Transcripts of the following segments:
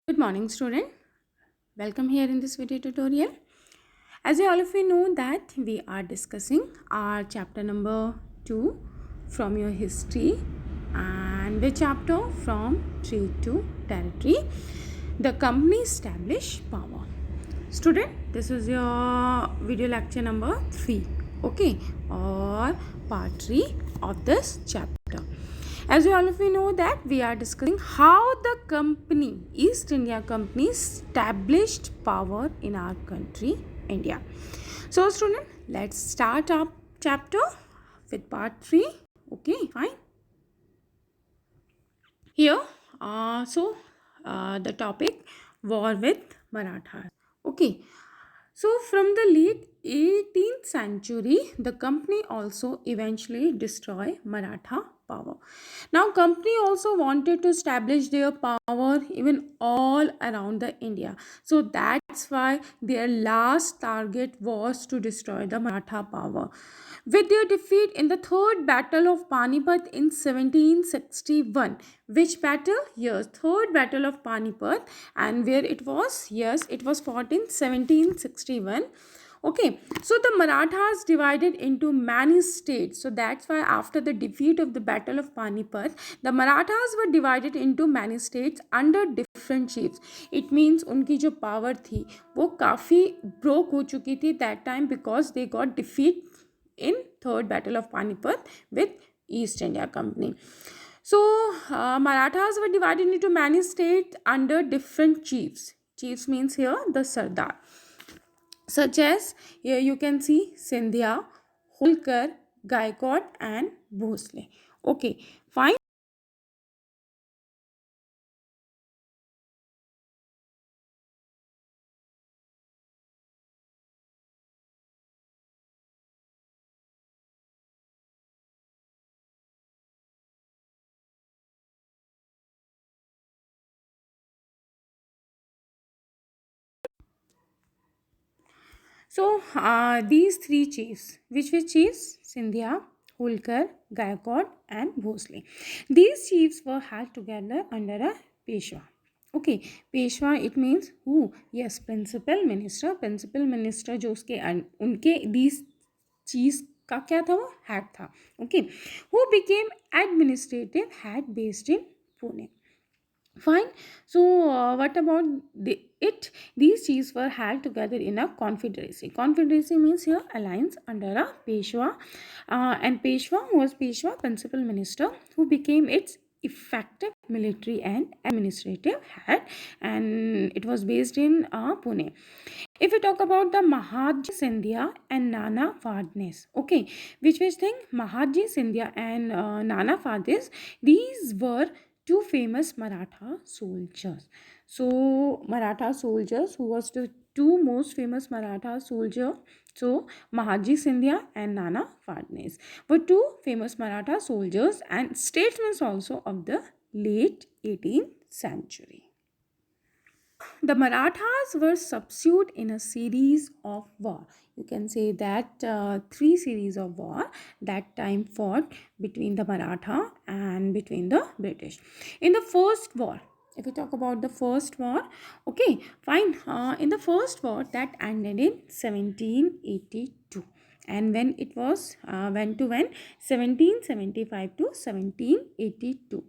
Good morning, student. Welcome here in this video tutorial. As all of you know that we are discussing our chapter number 2 from your history, and the chapter from trade to territory, the company established power. Student, this is your video lecture number 3, okay, or part 3 of this chapter. As all of you know that we are discussing how the company, East India Company, established power in our country, India. So student, let's start our chapter with part 3. Okay, fine. Here, the topic, war with Marathas. Okay, so from the late 18th century, the company also eventually destroyed Maratha power. Now, company also wanted to establish their power even all around the India. So that's why their last target was to destroy the Maratha power. With their defeat in the Third Battle of Panipat in 1761, which battle? Yes, Third Battle of Panipat, and where it was? Yes, it was fought in 1761. Okay, so the Marathas divided into many states. So that's why after the defeat of the Battle of Panipat, the Marathas were divided into many states under different chiefs. It means उनकी जो power थी वो काफ़ी broke हो चुकी थी that time because they got defeat in Third Battle of Panipat with East India Company. So Marathas were divided into many states under different chiefs. Chiefs means here the Sardar, such as here you can see Sindhya, Holkar, Gaikwad and Bhosle. Okay, fine. So these three chiefs, which were chiefs? Sindhya, Holkar, Gaikwad and Bhosle. These chiefs were held together under a Peshwa. Okay, Peshwa it means who? Yes, principal minister. Principal minister जो उसके उनके these chiefs का क्या था वो head था. Okay, who became administrative head based in Pune. Fine. So what about it? These chiefs were held together in a confederacy. Confederacy means here alliance under a Peshwa, and Peshwa was Peshwa principal minister who became its effective military and administrative head, and it was based in Pune. If we talk about the Mahaji Sindhya and Nana Fadnis, okay, which thing? Mahaji Sindhya and Nana Fadnis, these were two famous Maratha soldiers. So Maratha soldiers, who was the two most famous Maratha soldier? So Mahaji Sindhya and Nana Fadnis were two famous Maratha soldiers and statesmen also of the late 18th century. The Marathas were subsued in a series of war. You can say that three series of war that time fought between the Maratha and between the British. In the first war, if we talk about the first war, okay, fine. In the first war that ended in 1782, and when it was when to when 1775 to 1782.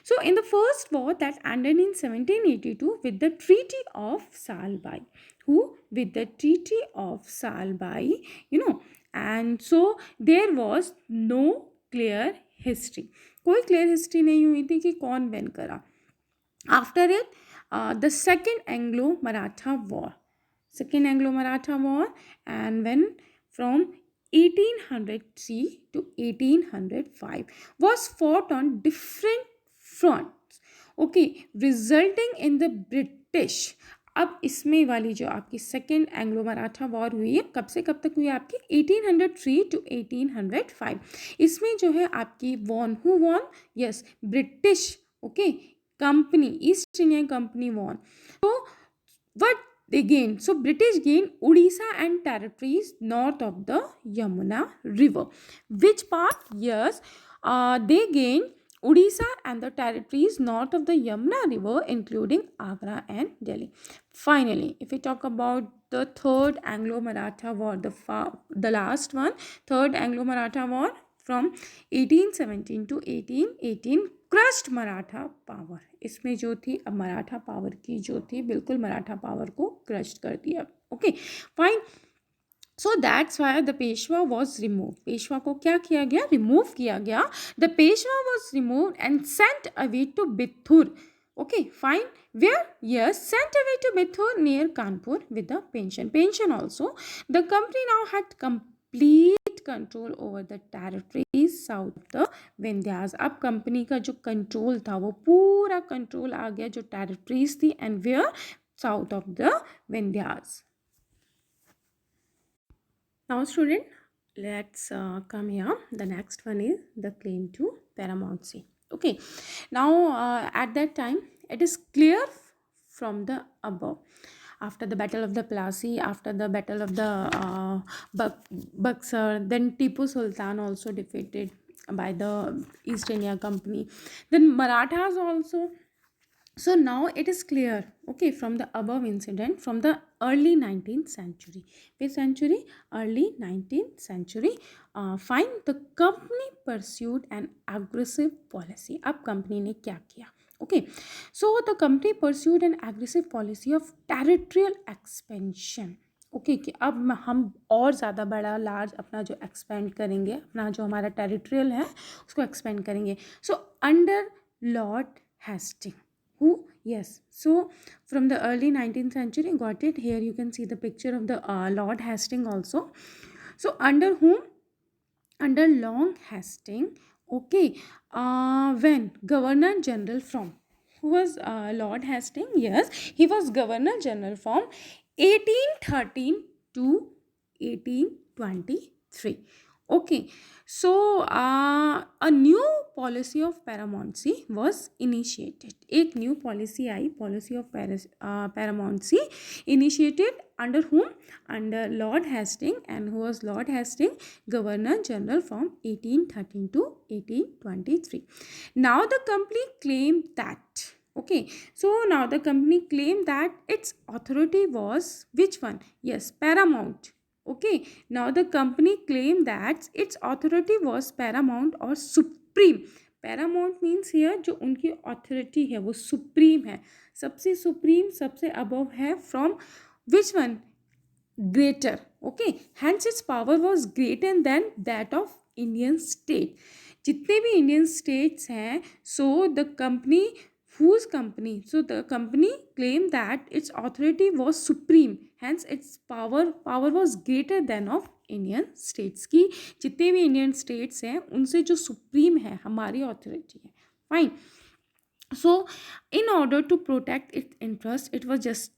So in the first war that ended in 1782 with the Treaty of Salbai, who with the Treaty of Salbai, and so there was no clear history. कोई clear history नहीं हुई थी कि कौन win करा. After it, the second Anglo-Maratha war, and when from 1803 to 1805 was fought on different fronts, okay, resulting in the British. अब इसमें वाली जो आपकी सेकेंड एंग्लो मराठा वॉर हुई है कब से कब तक हुई है आपकी 1803 टू 1805. इसमें जो है आपकी who won? Yes, British. Okay, company, East Indian Company won. So what they gained? So British gained Odisha and territories north of the Yamuna river. Which part? Yes, they gained Odisha and the territories north of the Yamuna River, including Agra and Delhi. Finally, if we talk about the third Anglo-Maratha war, the last one, third Anglo-Maratha war from 1817 to 1818, crust Maratha power. इसमें जो थी, अब Maratha power की जो थी, बिल्कुल Maratha power को crushed कर दिया. Okay fine. So that's why the Peshwa was remove. Peshwa को क्या किया गया? रिमूव किया गया. The Peshwa was remove and sent away to Bithoor. Okay, fine. Where? Yes, sent away to Bithur near Kanpur with a pension. Pension also. The company now had complete control over the territories south of the Vindhyas. अब company का जो control था वो पूरा control आ गया जो territories थी, and where? South of the Vindhyas. Now student, let's come here. The next one is the claim to paramountcy. Okay, now at that time it is clear from the above, after the battle of the Plassey, after the battle of the Buxar, then Tipu Sultan also defeated by the East India Company, then Marathas also. So now it is clear, okay, from the above incident, from the early 19th century. Which century? Early 19th century. Fine, the company pursued an aggressive policy. अब company ने क्या किया? Okay, so the company pursued an aggressive policy of territorial expansion. Okay कि अब हम और ज़्यादा बड़ा लार्ज अपना जो एक्सपेंड करेंगे, अपना जो हमारा टेरिटोरियल है उसको एक्सपेंड करेंगे. So under Lord Hastings. Who? Yes. So from the early 19th century, got it. Here you can see the picture of the Lord Hastings also. So under whom? Under Long Hastings. Okay. When Governor General from, who was Lord Hastings? Yes, he was Governor General from 1813 to 1823. Okay, so a new policy of paramountcy was initiated. एक new policy I, policy of paramountcy initiated under whom? Under Lord Hastings. And who was Lord Hastings? Governor General from 1813 to 1823. Now the company claimed that, okay, so now the company claimed that its authority was which one? Yes, paramount. Okay, now the company claimed that its authority was paramount or supreme. Paramount means here जो उनकी authority है वो supreme है, सबसे supreme, सबसे above है, from which one? Greater. Okay, hence its power was greater than that of Indian state. जितने भी Indian states हैं, so the company, whose company? So the company claimed that its authority was supreme, hence its power was greater than of Indian states. की जितने भी Indian states हैं उनसे जो supreme है हमारी authority है. Fine. So in order to protect its interest, it was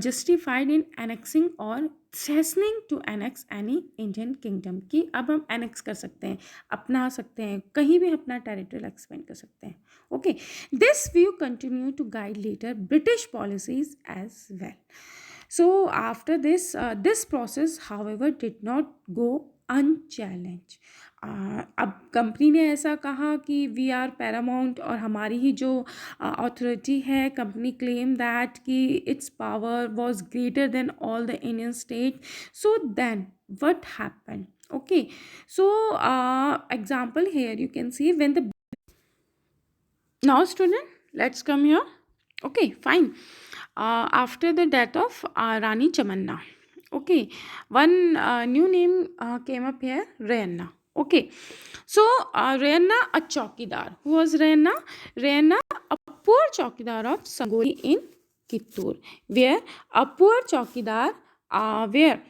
justified in annexing or threatening to annex any Indian kingdom. कि अब हम annex कर सकते हैं, अपना सकते हैं, कहीं भी अपना territorial expand कर सकते हैं. Okay, this view continued to guide later British policies as well. So after this, this process however did not go unchallenged. अब कंपनी ने ऐसा कहा कि वी आर पैरामाउंट और हमारी ही जो अथॉरिटी है, कंपनी क्लेम दैट कि its power was greater than all the Indian state. So then what happened? Okay, so example here you can see when the now student, let's come here. Okay, fine. After the death of Rani Chamanna, okay, one new name came up here, Rayanna. Okay, so Rayanna, a chowkidar. Who was Rayanna? Rayanna, a poor chowkidar of Sangoli in Kittur. Where? A poor chowkidar, where?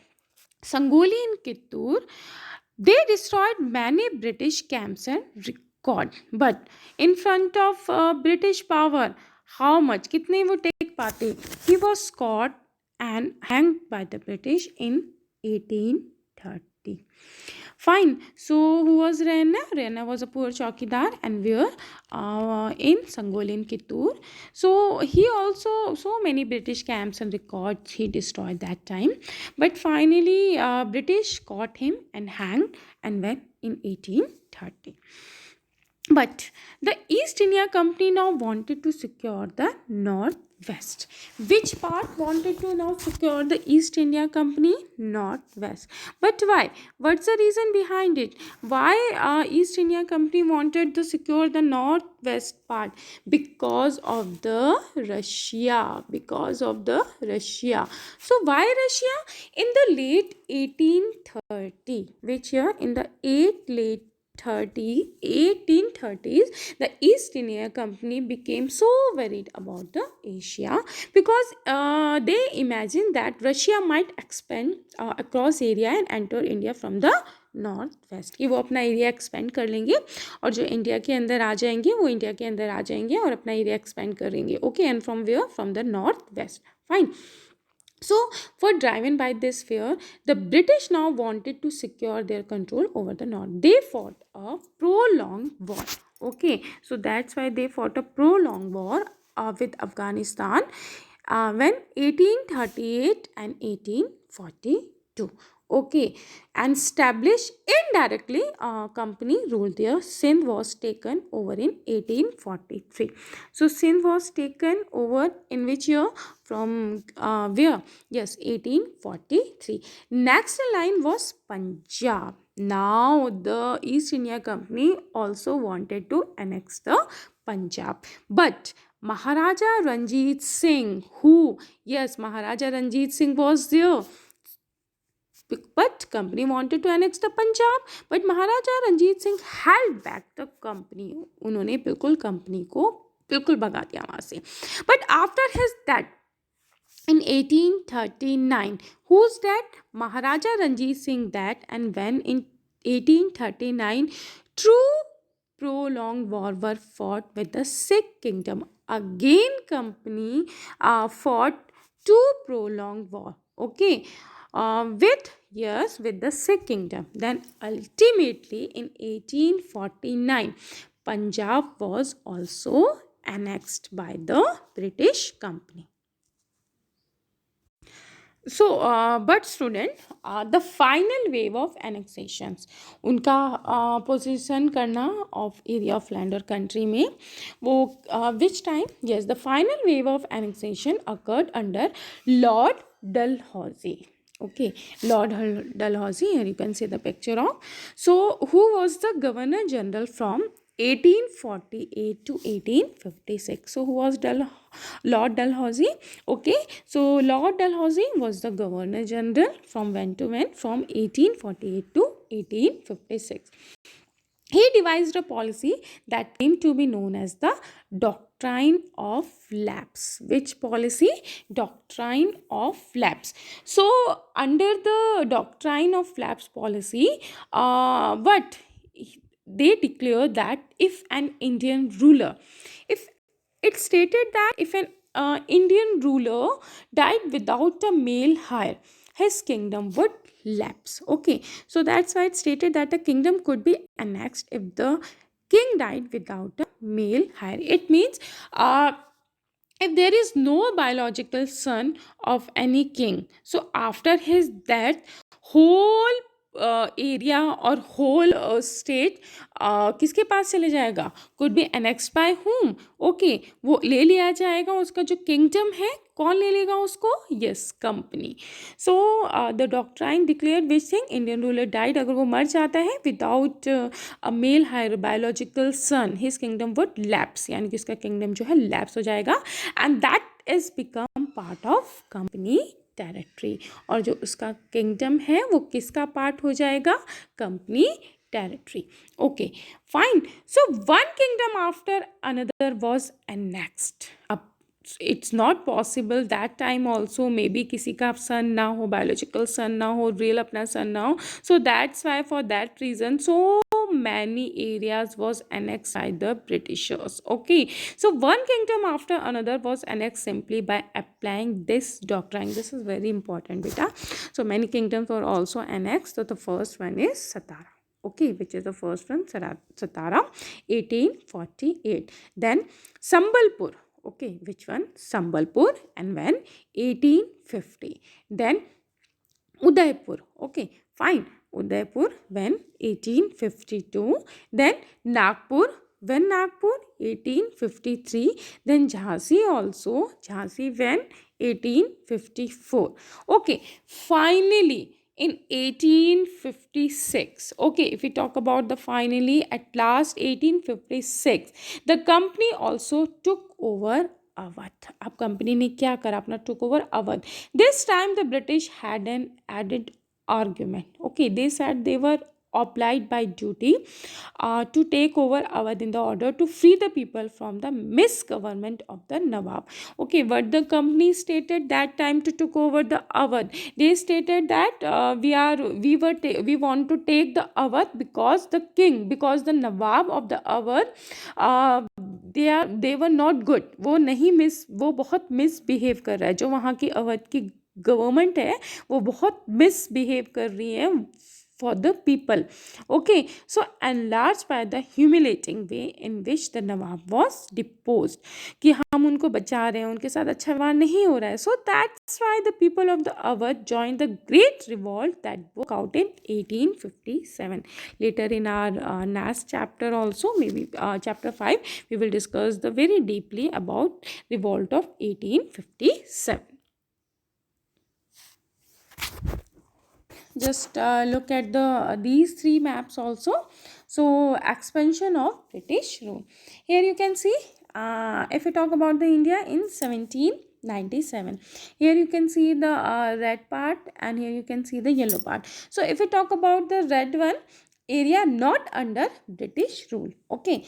Sangoli in Kittur. They destroyed many British camps and record. But in front of British power, how much? कितने वो take पाते? He was caught and hanged by the British in 1830. Fine. So who was Rayanna? Rayanna was a poor chowkidar and where? In Sangoli in Kittur. So he also, so many British camps and records he destroyed that time. But finally British caught him and hanged and went in 1830. But the East India Company now wanted to secure the northwest. Which part wanted to now secure the East India Company? Northwest. But why? What's the reason behind it? Why East India Company wanted to secure the northwest part? Because of the Russia. Because of the Russia. So why Russia? In the late 1830, which year? In the late 1830s, the East India Company became so worried about the Asia, because they imagined that Russia might expand across area and enter India from the north west, कि वो अपना area expand कर लेंगे और जो India के अंदर आ जाएंगे वो इंडिया के अंदर आ जाएंगे और अपना एरिया एक्सपेंड करेंगे. Okay, and from where? From the north west. Fine. So, for driven by this fear, the British now wanted to secure their control over the north. They fought a prolonged war. Okay, so that's why they fought a prolonged war with Afghanistan when 1838 and 1842. Okay, and established indirectly company ruled there. Sindh was taken over in 1843. So Sindh was taken over in which year? From where? Yes, 1843. Next in line was Punjab. Now the East India Company also wanted to annex the Punjab, but Maharaja Ranjit Singh, who? Yes, Maharaja Ranjit Singh was there, but company wanted to annex the Punjab, but Maharaja Ranjit Singh held back the company. उन्होंने बिल्कुल company को बिल्कुल भगा दिया वहाँ से. But after his death in 1839, who's that? Maharaja Ranjit Singh that, and when in 1839 true prolonged war were fought with the Sikh kingdom. Again company fought two prolonged war. Okay, with the Sikh kingdom. Then ultimately in 1849 Punjab was also annexed by the British company. So but student, the final wave of annexations, उनका position करना of area of land or country में, वो which time? Yes, the final wave of annexation occurred under Lord Dalhousie. Okay, Lord Dalhousie, here you can see the picture of. So who was the Governor General from 1848 to 1856? So who was Lord Dalhousie? Okay, so Lord Dalhousie was the Governor General from when to when? From 1848 to 1856. He devised a policy that came to be known as the Doctrine of Lapse. Which policy? Doctrine of Lapse. So under the Doctrine of Lapse policy, what they declared that if an Indian ruler, if it stated that if an Indian ruler died without a male heir, his kingdom would lapse. Okay, so that's why it stated that the kingdom could be annexed if the king died without a male heir. It means if there is no biological son of any king, so after his death, whole area और whole state किसके पास चले जाएगा? Could be annexed by whom? Okay, वो ले लिया जाएगा. उसका जो किंगडम है, कौन ले लेगा उसको? Yes, company. So the doctrine declare which thing? Indian ruler died, अगर वो मर जाता है without a male heir biological son, his kingdom would lapse, यानी कि उसका किंगडम जो है लैप्स हो जाएगा, and that is become part of company territory. और जो उसका किंगडम है वो किसका पार्ट हो जाएगा? Company territory. Okay, fine. So one kingdom after another was annexed. अब it's not possible that time also, may be किसी का सन ना हो, बायोलॉजिकल सन ना हो, रियल अपना सन ना हो. So that's why, for that reason, so many areas was annexed by the Britishers. Okay, so one kingdom after another was annexed simply by applying this doctrine. This is very important, beta. So many kingdoms were also annexed. So the first one is Satara. Okay, which is the first one? Satara, 1848. Then Sambalpur. Okay, which one? Sambalpur. And when? 1850. Then Udaipur. Okay, fine. Udaipur when? 1852. Then Nagpur When Nagpur? 1853. Then Jhansi also. Jhansi when? 1854. Okay, finally in 1856. Okay, if we talk about the finally at last 1856, the company also took over Awadh. अब company ने क्या करा? अपना took over Awadh. This time the British had an added argument. Okay, they said they were obliged by duty to take over Awadh in the order to free the people from the misgovernment of the Nawab. Okay, what the company stated that time to took over the Awadh, they stated that we want to take the Awadh because the king, because the Nawab of the Awadh, they were not good. वो बहुत misbehave कर रहा है. जो वहाँ की अवध की government है वो बहुत मिसबिहेव कर रही है for the people. Okay, so enlarged by the humiliating way in which the Nawab was deposed, कि हम उनको बचा रहे हैं, उनके साथ अच्छा व्यवहार नहीं हो रहा है. So that's why the people of the Awadh joined the great revolt that broke out in 1857. Later in our next chapter also, maybe chapter 5, we will discuss the very deeply about revolt of 1857. Just look at these three maps also. So expansion of British rule. Here you can see, if we talk about the India in 1797, here you can see the red part and here you can see the yellow part. So if we talk about the red one, area not under British rule. Okay,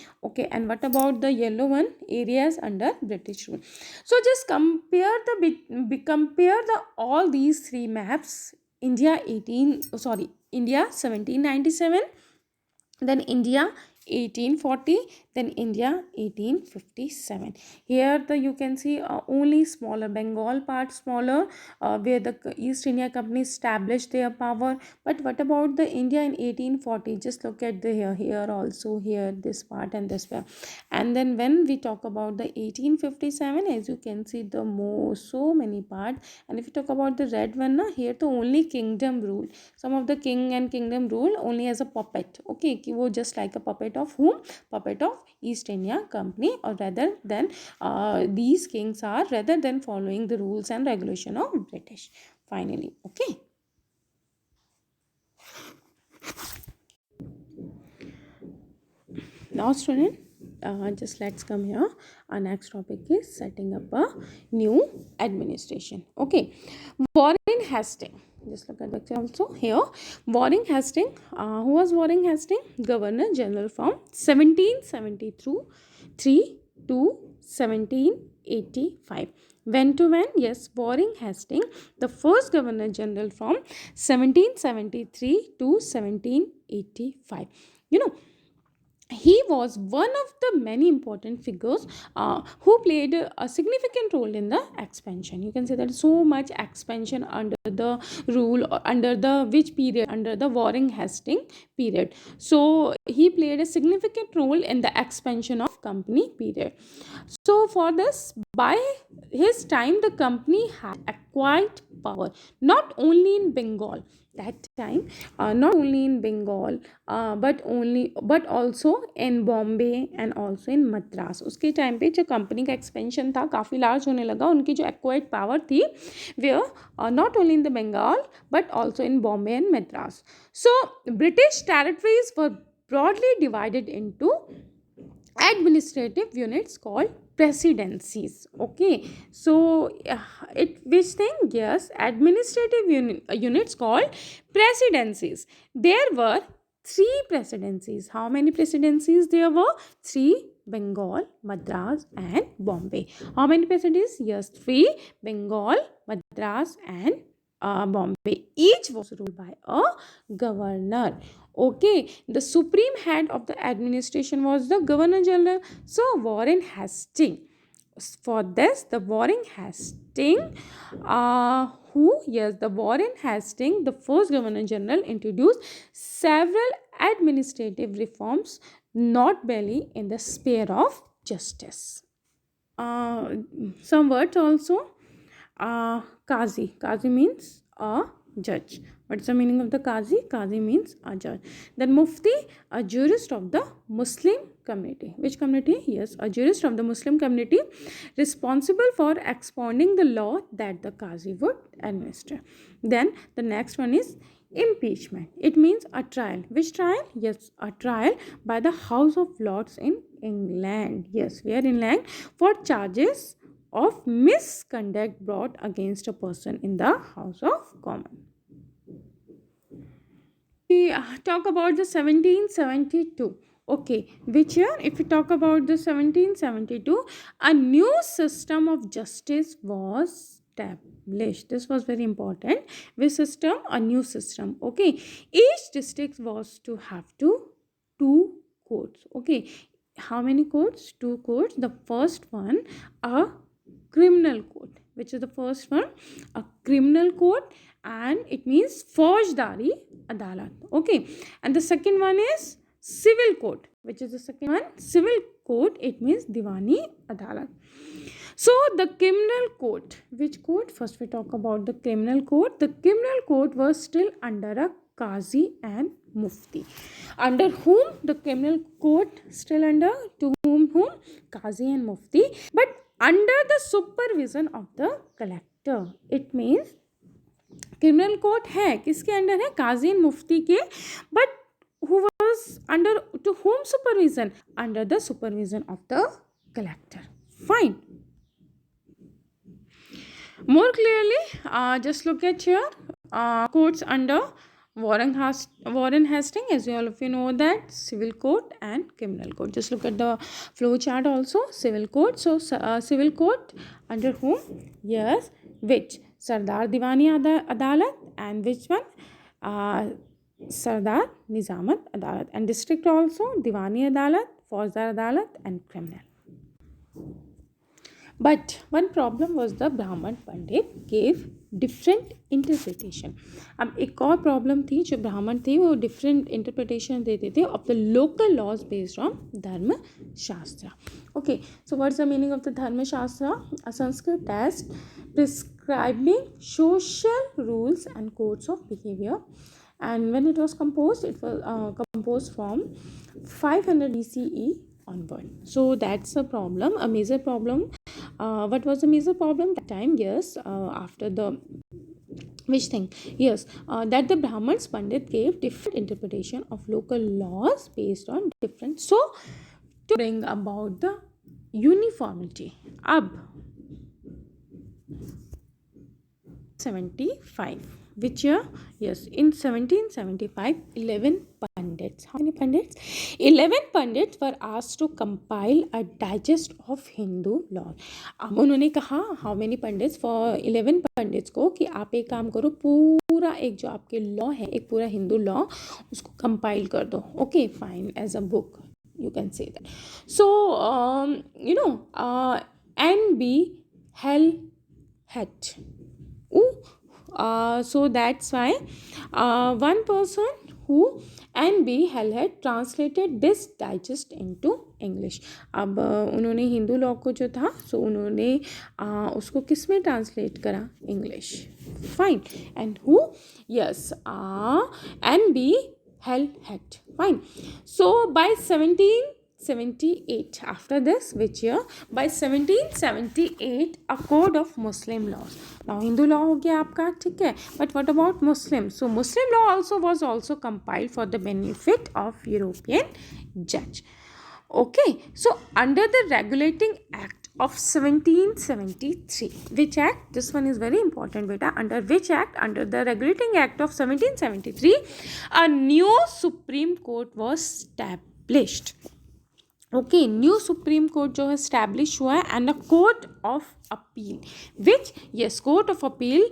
and what about the yellow one? Areas under British rule. So just compare the all these three maps. India 1797, then India 1840, then India 1857. Here you can see only smaller Bengal part smaller, where the East India Company established their power. But what about the India in 1840? Just look at the here also, here this part and this part. And then when we talk about the 1857, as you can see the so many parts. And if you talk about the red one, here the only kingdom rule. Some of the king and kingdom rule only as a puppet. Okay, कि वो just like a puppet of whom? Puppet of East India Company, or rather than these kings are rather than following the rules and regulation of British. Finally, okay. Now student, just let's come here. Our next topic is setting up a new administration. Okay, Warren Hastings. Just look at the picture also here. Warren Hastings. Who was Warren Hastings? Governor General from 1773 to 1785. When to when? Yes, Warren Hastings, the first Governor General from 1773 to 1785. You know, he was one of the many important figures who played a significant role in the expansion. You can say that so much expansion under the rule, under the which period? Under the Warren Hastings period. So he played a significant role in the expansion of company period. So for this, by his time, the company had acquired power not only in Bengal that time, not only in Bengal, but also in Bombay and also in Madras. उसके time पे जो company का expansion था काफ़ी large होने लगा. उनकी जो एक्वायर्ड पावर थी वे not only in the Bengal but also in Bombay and Madras. So British territories were broadly divided into administrative units called presidencies. Okay, so which thing? Yes, administrative units called presidencies. There were 3 presidencies. How many presidencies there were? 3. Bengal, Madras and Bombay. How many presidencies? Yes, 3. Bengal, Madras and Bombay. Each was ruled by a governor. Okay, the supreme head of the administration was the Governor General. So Warren Hastings. For this, the Warren Hastings, the Warren Hastings, the first Governor General, introduced several administrative reforms, not barely in the sphere of justice. Some words also. Qazi. Qazi means a judge. What's the meaning of the Qazi? Qazi means a judge. Then Mufti, a jurist of the Muslim community. Which community? Yes, a jurist from the Muslim community responsible for expounding the law that the Qazi would administer. Then the next one is impeachment. It means a trial. Which trial? Yes, a trial by the House of Lords in England. Yes, we are in England for charges of misconduct brought against a person in the House of Commons. We talk about the 1772. Okay, which year? If we talk about the 1772, a new system of justice was established. This was very important. Which system? A new system. Okay, each district was to have two courts. Okay, how many courts? Two courts. The first one, a criminal court. Which is the first one? A criminal court, and it means Faujdari Adalat. Okay, and the second one is civil court. Which is the second one? Civil court. It means Diwani Adalat. So the criminal court. Which court? First we talk about the criminal court. The criminal court was still under a Qazi and Mufti. Under whom the criminal court still under? To whom? Qazi and Mufti. But under the supervision of the collector. It means criminal court है किसके under है? काजी and मुफ्ती के. But who was under to whom supervision? Under the supervision of the collector. Fine. More clearly, just look at here. Courts under Warren Hastings, as all of you know that, civil court and criminal court. Just look at the flow chart also. Civil court. So civil court under whom? Yes, which? Sardar Diwani Adalat, and which one? Sardar Nizamat Adalat. And district also Diwani Adalat, Faujdar Adalat and criminal. But one problem was the Brahman Pandit gave different interpretation. अब एक और problem थी, जो ब्राह्मण थे वो different interpretation देते थे of the local laws based on Dharma Shastra. Okay, so what's the meaning of the Dharma Shastra? A Sanskrit text prescribing social rules and codes of behavior, and when it was composed from 500 BCE onward. So that's a problem, a major problem. What was the major problem that time? Yes, after the which thing? Yes, that the Brahmans Pandit gave different interpretation of local laws based on different. So to bring about the uniformity. Ab 75. Which year? Yes, in 1775, 11 Pandits. How many Pandits? 11 Pandits were asked to compile a digest of Hindu laws. अब उन्होंने कहा how many Pandits? For 11 Pandits को कि आप एक काम करो, पूरा एक जो आपके लॉ है, एक पूरा हिंदू लॉ, उसको कंपाइल कर दो. Okay, fine, as a book you can say that. So N.B. Hellhat. So that's why one person who N.B. Hellhat translated this digest into English. अब उन्होंने हिंदू लॉ को जो था, सो उन्होंने उसको किस में ट्रांसलेट करा? English. Fine. And who? Yes, N.B. Hellhat. Fine. So by 1778, after this, which year? By 1778, a code of Muslim laws. Now Hindu law हो गया आपका, ठीक है, but what about Muslim? So Muslim law was also compiled for the benefit of European judge. Okay, so under the Regulating Act of 1773, which act? This one is very important, beta. Under which act? Under the Regulating Act of 1773, a new Supreme Court was established. Okay, new Supreme Court जो है establish हुआ है, and a Court of Appeal. Which? Yes, Court of Appeal,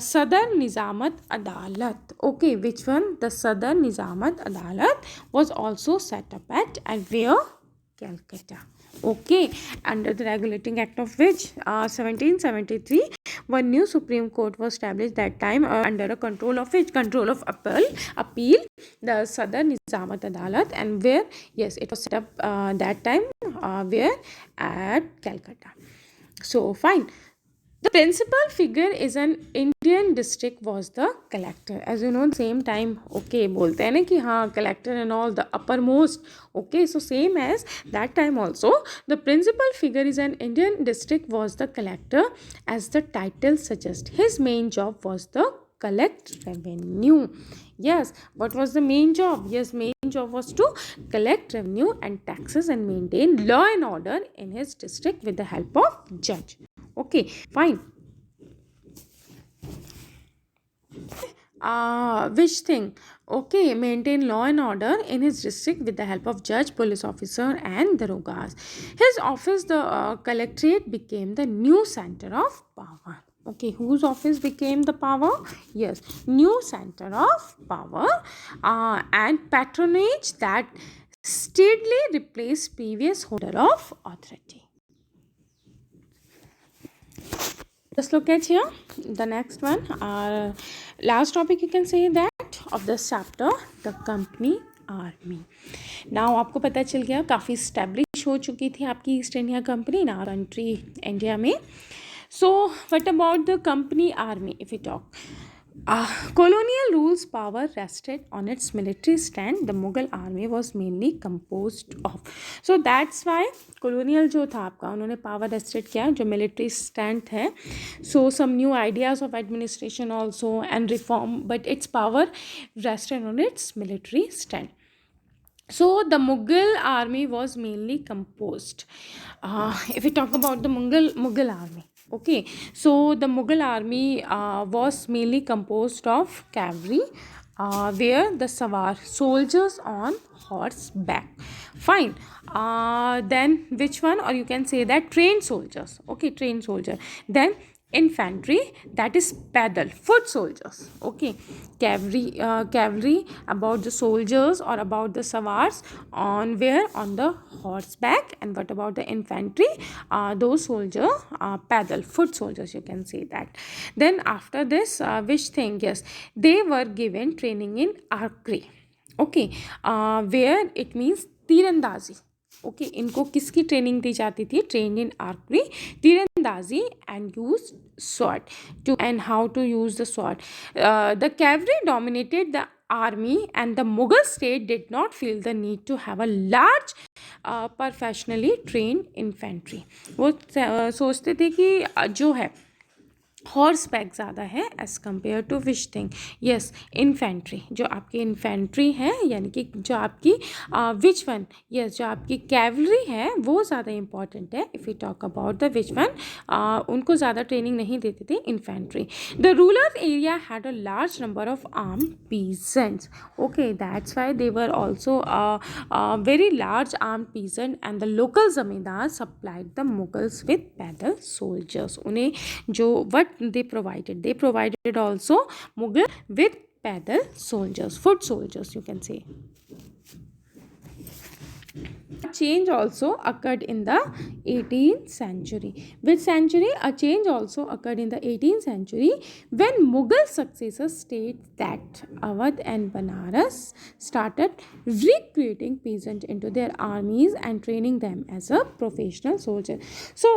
Sadar Nizamat Adalat. Okay, which one? The Sadar Nizamat Adalat was also set up at, and where? Calcutta. Okay, under the Regulating Act of which? 1773, one new Supreme Court was established that time, under a control of which? Control of appeal, the Sadar Nizamat Adalat, and where? Yes, it was set up that time, where? At Calcutta. So fine. The principal figure is an Indian district was the collector. As you know, same time, okay, बोलते हैं ना कि हाँ collector and all the uppermost. Okay, so same as that time also, the principal figure is an Indian district was the collector, as the title suggests. His main job was the collect revenue. Yes, what was the main job? Yes, main job was to collect revenue and taxes and maintain law and order in his district with the help of judge. Okay, fine. Which thing? Okay, maintain law and order in his district with the help of judge, police officer, and darogas. His office, the collectorate, became the new center of power. Okay, whose office became the power? Yes, new center of power and patronage that steadily replaced previous holder of authority. Just look at here the next one. Our last topic, you can say that of this chapter, the company army. Now आपको पता चल गया, काफ़ी establish हो चुकी थी आपकी east India company ना कंट्री इंडिया में. So what about the company army if you talk? Colonial rules power rested on its military stand. The Mughal army was mainly composed of. So that's why colonial जो था आपका, उन्होंने power rested किया जो military stand है. So some new ideas of administration also and reform, but its power rested on its military stand. So the Mughal army was mainly composed. If we talk about the Mughal army, okay, so the Mughal army was mainly composed of cavalry, where the Sawar soldiers on horseback. Fine. Then which one? Or you can say that trained soldiers. Okay, trained soldier. Then infantry, that is pedal foot soldiers. Okay, cavalry about the soldiers or about the sawars on where on the horseback. And what about the infantry? Those soldiers pedal foot soldiers, you can say that. Then after this, which thing? Yes, they were given training in archery. Okay, where it means तीरंदाजी. Okay, इनको किसकी training दी जाती थी? Train in archery, तीरंदाजी and use sword to and how to use the sword. The cavalry dominated the army and the Mughal state did not feel the need to have a large professionally trained infantry. वो सोचते थे कि जो है horse back ज़्यादा है as compare to which thing? Yes, infantry. जो आपकी इन्फेंट्री है यानी कि जो आपकी विच वन? यस, जो आपकी कैवलरी है वो ज़्यादा इंपॉर्टेंट है. If you talk about the which one, उनको ज़्यादा ट्रेनिंग नहीं देते थे infantry. The rural area had a large number of arm peasants. Okay, that's why they were also very large arm peasant and the local जमींदार supplied the Mughals with पैदल soldiers. उन्हें जो what they provided also Mughal with pedal soldiers, foot soldiers, you can say. Change also occurred in the 18th century. Which century? A change also occurred in the 18th century when Mughal successors state that Awadh and Banaras started recruiting peasants into their armies and training them as a professional soldier. So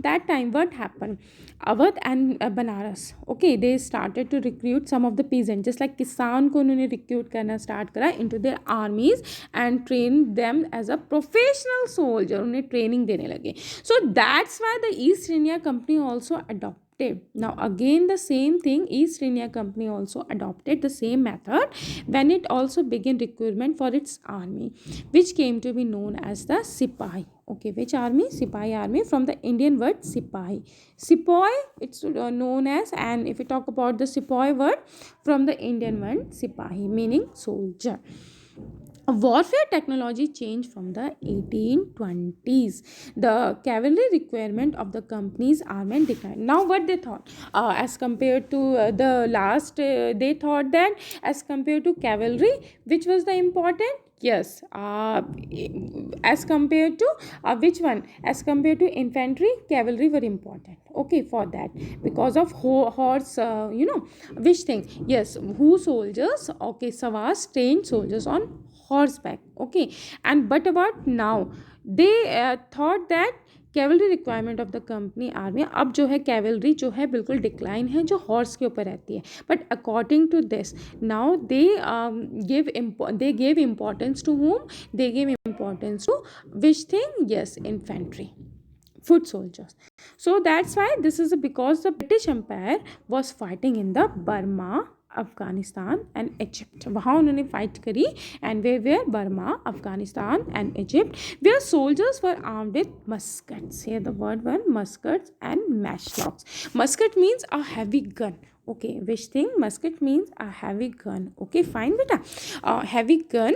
that time what happened? Awadh and Banaras, okay, they started to recruit some of the peasants, just like किसान को उन्होंने recruit करना start करा into their armies and train them as a professional soldier. उन्हें training देने लगे. So that's why the East India Company also adopted. Now again the same thing, East India Company also adopted the same method when it also began recruitment for its army, which came to be known as the Sipahi. Okay, which army? Sipahi army, from the Indian word Sipahi. Sepoy, it's known as, and if we talk about the Sepoy word, from the Indian word Sipahi, meaning soldier. Warfare technology changed from the 1820s. The cavalry requirement of the company's army declined. Now what they thought? As compared to the last, they thought that as compared to cavalry, which was the important? Yes, as compared to which one? As compared to infantry, cavalry were important. Okay, for that, because of horse, which thing? Yes, who soldiers? Okay, Savas trained soldiers on horseback. Okay, and but about now, they thought that cavalry requirement of the company army, अब जो है cavalry जो है बिल्कुल decline है, जो horse के ऊपर रहती है, but according to this now they gave importance to whom, they gave importance to which thing, yes, infantry, foot soldiers. So that's why this is because the British Empire was fighting in the Burma, Afghanistan and Egypt, वहाँ उन्होंने fight करी, and they were Burma, Afghanistan and Egypt, were soldiers were armed with muskets, here the word one, muskets and matchlocks. Musket means a heavy gun. Okay, which thing? Musket means a heavy gun. Okay, fine बेटा, heavy gun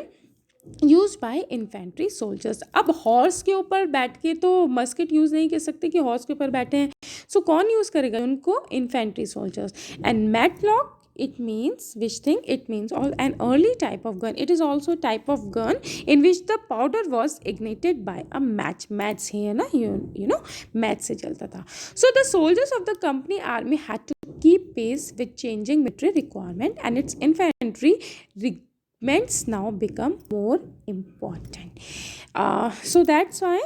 use by infantry soldiers. अब horse के ऊपर बैठ के तो musket use नहीं कर सकते कि हॉर्स के ऊपर बैठे हैं, सो कौन यूज़ करेगा उनको? Infantry soldiers. And matchlock, it means which thing? It means all an early type of gun. It is also type of gun in which the powder was ignited by a match. Match है ना, you know match से चलता था. So the soldiers of the company army had to keep pace with changing military requirement, and its infantry regiments now become more important. So that's why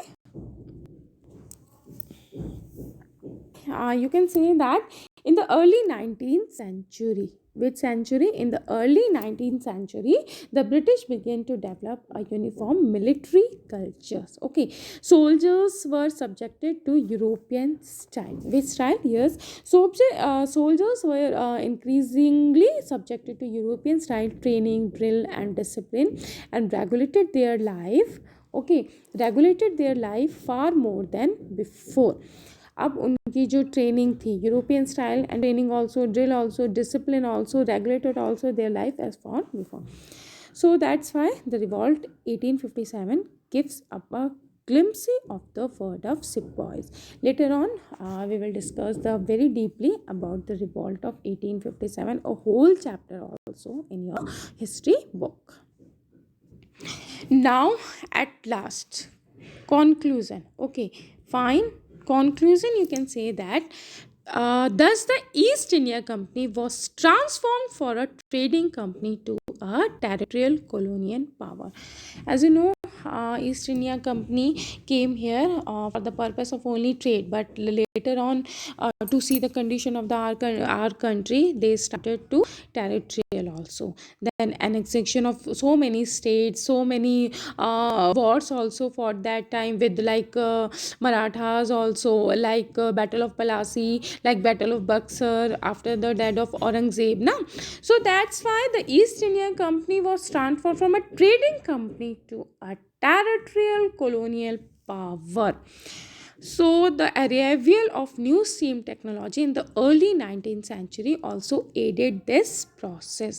you can say that in the early 19th century, which century? In the early 19th century, the British began to develop a uniform military cultures. Okay, soldiers were subjected to European style. Which style? Yes, so soldiers were increasingly subjected to European style training, drill, and discipline, and regulated their life. Okay, regulated their life far more than before. अब उनकी जो training थी European style, and training also, drill also, discipline also, regulated also their life as for before. So that's why the revolt 1857 gives up a glimpse of the word of sepoys. Later on we will discuss the very deeply about the revolt of 1857, a whole chapter also in your history book. Now at last, conclusion. Okay, fine. Conclusion, you can say that thus the East India Company was transformed for a trading company to a territorial colonial power. As you know, East India Company came here for the purpose of only trade, but later on to see the condition of our country, they started to territorial also. Then annexation of so many states, so many wars also for that time with like Marathas also, like Battle of Palasi, like Battle of Buxar after the death of Aurangzeb na. So that's why the East India Company was transformed from a trading company to a territorial colonial power. So the arrival of new steam technology in the early 19th century also aided this process.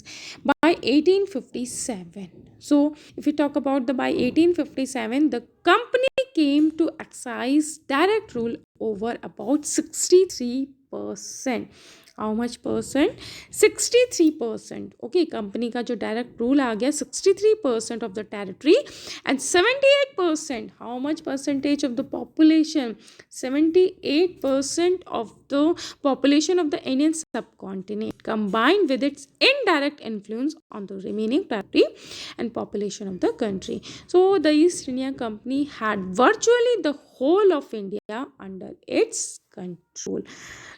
By 1857, so if we talk about by 1857, the company came to exercise direct rule over about 63%. How much percent? 63%. Okay, company का जो direct rule आ गया 63% of the territory, and 78%. How much percentage of the population? 78% of the population of the Indian subcontinent, combined with its indirect influence on the remaining territory and population of the country. So the East India Company had virtually the whole of India under its control.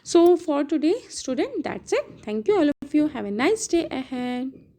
So for today, student, that's it. Thank you all of you. Have a nice day ahead.